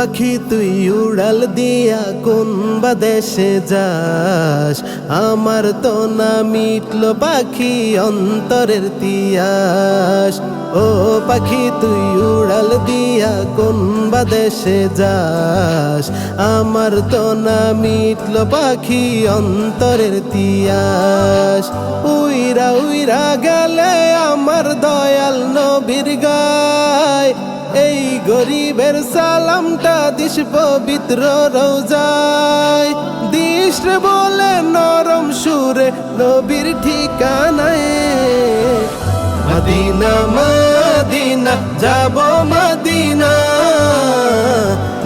পাখি তুই উড়াল দিয়া কোন বা দেশে যাস, আমার তো না মিটলো পাখি অন্তরের তিয়াস। ও পাখি তুই উড়াল দিয়া কোন বা দেশে যাস, আমার তো না মিটলো পাখি অন্তরের তিয়াস। উইরা উইরা গেলে আমার দয়াল নবীর গায়, এই গরিবের সালামটা দিস পবিত্র রোজায়। দিস রে বলে নরম সুরে নবীর ঠিকানায়। মদিনা মদিনা যাব মদিনা,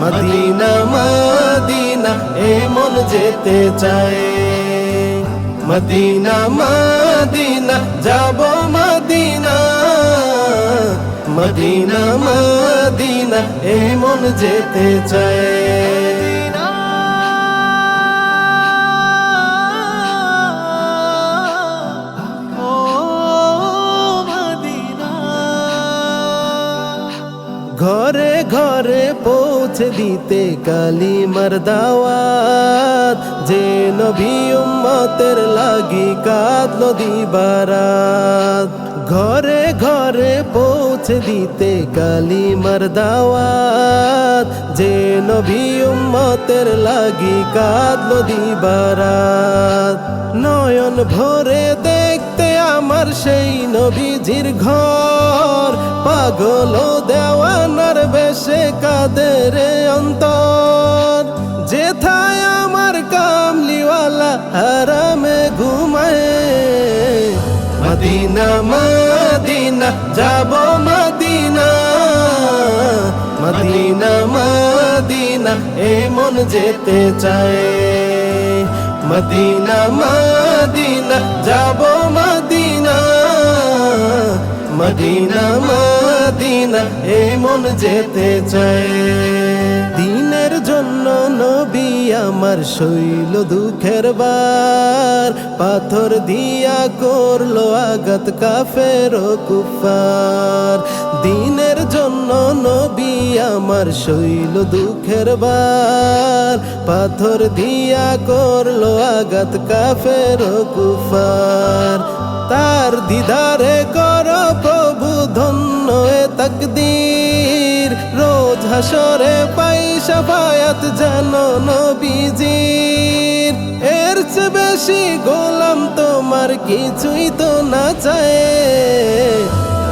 মদিনা মদিনা এ মন যেতে চায়। মদিনা মদিনা যাব মদিনা, মদিনা মদিনা এ মন যেতে চায়। ঘরে ঘরে পৌঁছে দিতে কালিমার দাওয়াত, যে নবী উম্মতের লাগি কাঁদলো দিবারাত। ঘরে ঘরে পৌঁছে দিতে কালিমার দাওয়াত, যে নবী উম্মতের লাগি কাঁদলো দিবারাত। নয়ন ভরে দেখতে আমার সেই নবীজির ঘর, পাগল দেওয়ানার বেশে কাদের অন্তর। যেথায় আমার কামলিওয়ালা হারামে ঘুমায়। মদিনা মদিনা যাব মদিনা, মদিনা মদিনা এ মন যেতে চায়। মদিনা মদিনা যাব মদিনা, মদিনা মদিনা এ মন যেতে চায়। দিনের জন্য নবী আমার সইল দুঃখের বার, পাথর দিয়া করলো আঘাত কাফের ও কুফার। দিনের জন্য নবী আমার সইল দুঃখের বার, পাথর দিয়া করলো আঘাত কাফের ও কুফার। তার দিদারে কর প্রভু ধন্য এ তাকদীর, রোজ হাসরে পাই শাফায়াত জানো নবীজির। এর চেয়ে বেশি গোলাম তোমার কিছুই তো না চায়।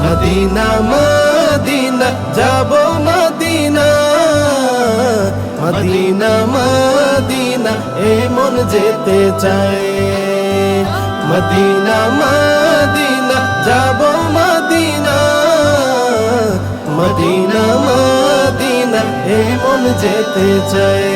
মদিনা মদিনা যাব মদিনা, মদিনা মদিনা এ মন যেতে চায়। মদিনা মদিনা যাব মদিনা, মদিনা মদিনা এ মন যেতে চায়।